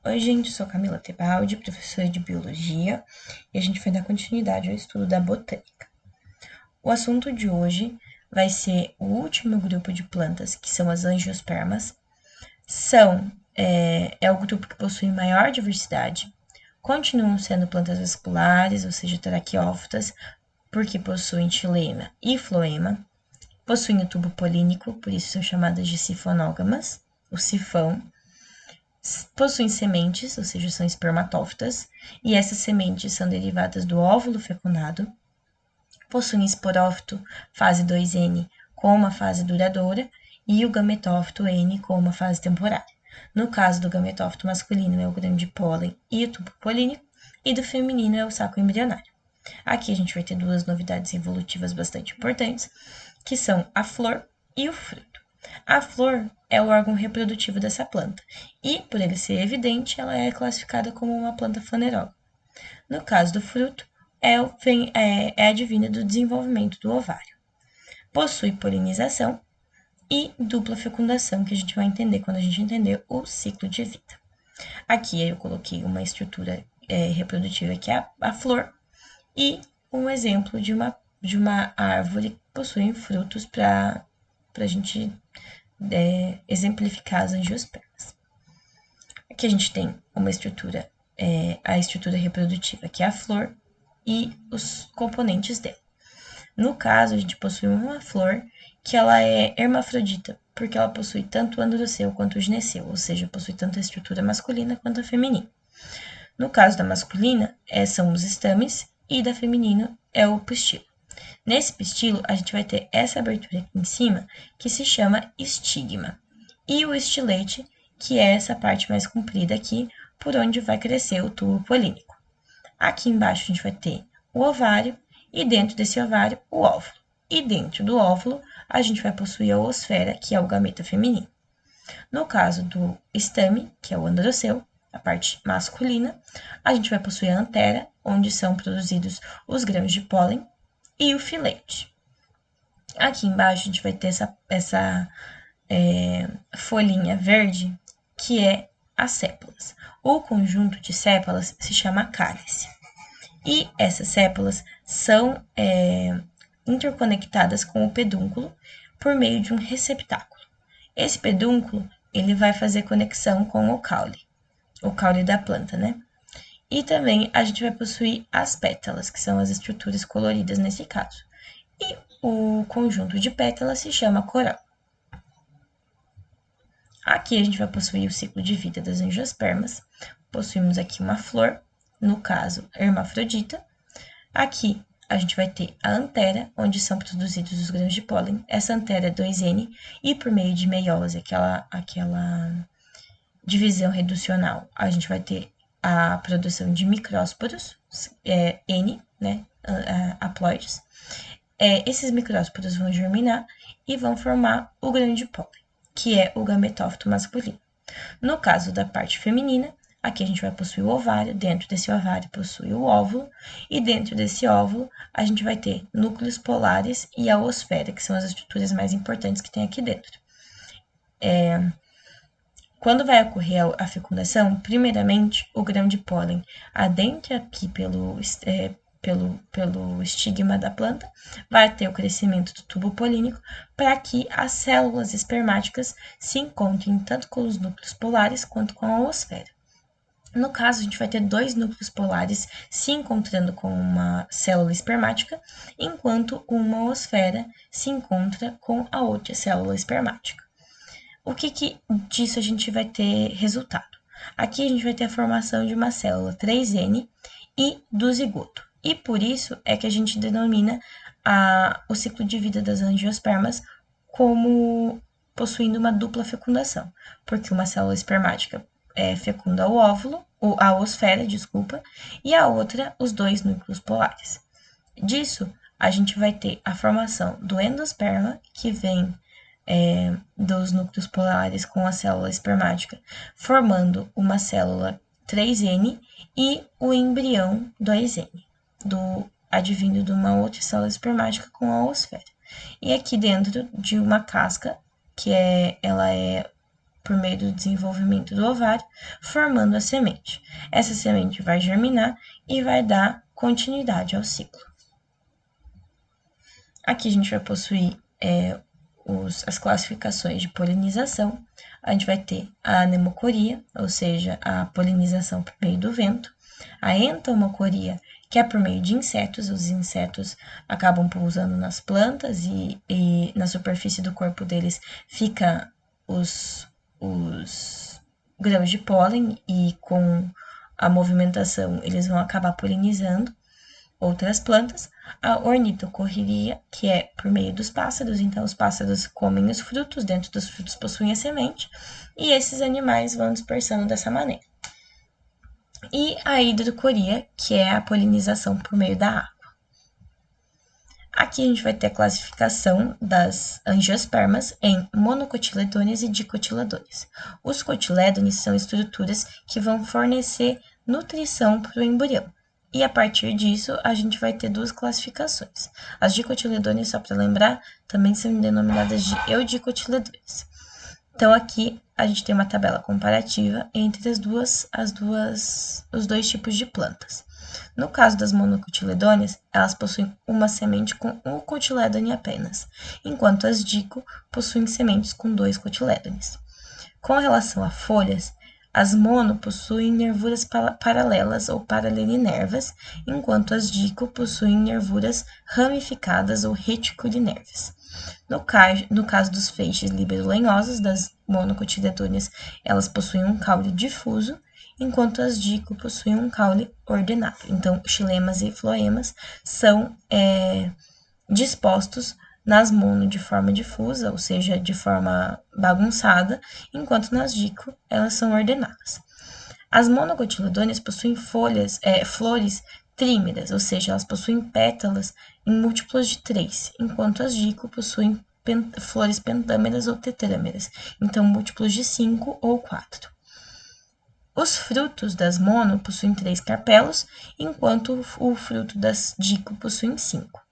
Oi, gente, eu sou Camila Tebaldi, professora de Biologia, e a gente vai dar continuidade ao estudo da botânica. O assunto de hoje vai ser o último grupo de plantas, que são as angiospermas. É o grupo que possui maior diversidade, continuam sendo plantas vasculares, ou seja, traqueófitas, porque possuem xilema e floema, possuem o tubo polínico, por isso são chamadas de sifonógamas, o sifão. Possuem sementes, ou seja, são espermatófitas, e essas sementes são derivadas do óvulo fecundado. Possuem esporófito, fase 2N, com uma fase duradoura, e o gametófito N com uma fase temporária. No caso do gametófito masculino é o grão de pólen e o tubo polínico, e do feminino é o saco embrionário. Aqui a gente vai ter duas novidades evolutivas bastante importantes, que são a flor e o fruto. A flor é o órgão reprodutivo dessa planta e, por ele ser evidente, ela é classificada como uma planta fanerógama. No caso do fruto, é advinda do desenvolvimento do ovário. Possui polinização e dupla fecundação, que a gente vai entender quando a gente entender o ciclo de vida. Aqui eu coloquei uma estrutura reprodutiva que é a flor e um exemplo de uma árvore que possui frutos para a gente exemplificar as angiospermas. Aqui a gente tem uma estrutura, a estrutura reprodutiva, que é a flor, e os componentes dela. No caso, a gente possui uma flor que ela é hermafrodita, porque ela possui tanto o androceu quanto o gineceu, ou seja, possui tanto a estrutura masculina quanto a feminina. No caso da masculina, são os estames, e da feminina é o pistilo. Nesse pistilo, a gente vai ter essa abertura aqui em cima, que se chama estigma, e o estilete, que é essa parte mais comprida aqui, por onde vai crescer o tubo polínico. Aqui embaixo a gente vai ter o ovário, e dentro desse ovário, o óvulo. E dentro do óvulo, a gente vai possuir a oosfera, que é o gameta feminino. No caso do estame, que é o androceu, a parte masculina, a gente vai possuir a antera, onde são produzidos os grãos de pólen, e o filete. Aqui embaixo a gente vai ter essa folhinha verde, que é as sépalas. O conjunto de sépalas se chama cálice. E essas sépalas são interconectadas com o pedúnculo por meio de um receptáculo. Esse pedúnculo ele vai fazer conexão com o caule da planta, né? E também a gente vai possuir as pétalas, que são as estruturas coloridas nesse caso. E o conjunto de pétalas se chama corola. Aqui a gente vai possuir o ciclo de vida das angiospermas. Possuímos aqui uma flor, no caso, hermafrodita. Aqui a gente vai ter a antera, onde são produzidos os grãos de pólen. Essa antera é 2N, e por meio de meiose, aquela divisão reducional, a gente vai ter a produção de micrósporos, N, né, haploides. Esses micrósporos vão germinar e vão formar o grão de pólen, que é o gametófito masculino. No caso da parte feminina, aqui a gente vai possuir o ovário, dentro desse ovário possui o óvulo, e dentro desse óvulo a gente vai ter núcleos polares e a oosfera, que são as estruturas mais importantes que tem aqui dentro. Quando vai ocorrer a fecundação, primeiramente o grão de pólen adentra aqui pelo estigma da planta, vai ter o crescimento do tubo polínico para que as células espermáticas se encontrem tanto com os núcleos polares quanto com a oosfera. No caso, a gente vai ter dois núcleos polares se encontrando com uma célula espermática, enquanto uma oosfera se encontra com a outra célula espermática. O que disso a gente vai ter resultado? Aqui a gente vai ter a formação de uma célula 3N e do zigoto. E por isso é que a gente denomina o ciclo de vida das angiospermas como possuindo uma dupla fecundação, porque uma célula espermática fecunda o óvulo, a oosfera, desculpa, e a outra os dois núcleos polares. Disso, a gente vai ter a formação do endosperma, que vem dos núcleos polares com a célula espermática, formando uma célula 3N e o embrião 2N, advindo de uma outra célula espermática com a oosfera. E aqui dentro de uma casca, ela é por meio do desenvolvimento do ovário, formando a semente. Essa semente vai germinar e vai dar continuidade ao ciclo. Aqui a gente vai possuir as classificações de polinização. A gente vai ter a anemocoria, ou seja, a polinização por meio do vento, a entomocoria, que é por meio de insetos. Os insetos acabam pousando nas plantas e na superfície do corpo deles fica os grãos de pólen, e com a movimentação eles vão acabar polinizando outras plantas. A ornitocorreria, que é por meio dos pássaros, então os pássaros comem os frutos, dentro dos frutos possuem a semente, e esses animais vão dispersando dessa maneira. E a hidrocoria, que é a polinização por meio da água. Aqui a gente vai ter a classificação das angiospermas em monocotiledôneas e dicotiledôneas. Os cotilédones são estruturas que vão fornecer nutrição para o embrião. E a partir disso, a gente vai ter duas classificações. As dicotiledôneas, só para lembrar, também são denominadas de eudicotiledôneas. Então, aqui a gente tem uma tabela comparativa entre os dois tipos de plantas. No caso das monocotiledôneas, elas possuem uma semente com um cotilédone apenas, enquanto as dico possuem sementes com 2 cotilédones. Com relação a folhas, as mono possuem nervuras paralelas ou paralelinervas, enquanto as dico possuem nervuras ramificadas ou reticulinervas. No caso dos feixes libero-lenhosos das monocotiledôneas, elas possuem um caule difuso, enquanto as dico possuem um caule ordenado. Então, xilemas e floemas são dispostos nas mono de forma difusa, ou seja, de forma bagunçada, enquanto nas dico elas são ordenadas. As monocotiledôneas possuem flores trímeras, ou seja, elas possuem pétalas em múltiplos de 3, enquanto as dico possuem flores pentâmeras ou tetrâmeras, então múltiplos de 5 ou 4. Os frutos das mono possuem 3 carpelos, enquanto o fruto das dico possuem 5.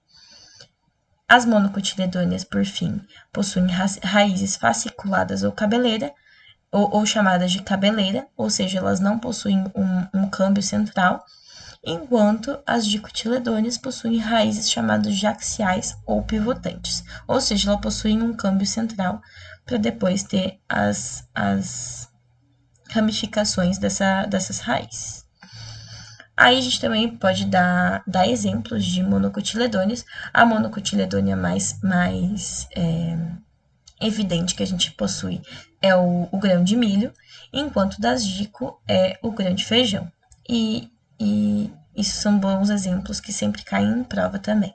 As monocotiledôneas, por fim, possuem raízes fasciculadas ou cabeleira, ou chamadas de cabeleira, ou seja, elas não possuem um câmbio central, enquanto as dicotiledôneas possuem raízes chamadas de axiais ou pivotantes, ou seja, elas possuem um câmbio central para depois ter as ramificações dessas raízes. Aí a gente também pode dar exemplos de monocotiledôneas. A monocotiledônea mais evidente que a gente possui é o grão de milho, enquanto das dico é o grão de feijão. E isso são bons exemplos que sempre caem em prova também.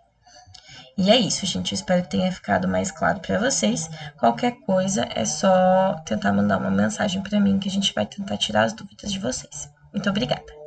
E é isso, gente. Eu espero que tenha ficado mais claro para vocês. Qualquer coisa é só tentar mandar uma mensagem para mim que a gente vai tentar tirar as dúvidas de vocês. Muito obrigada!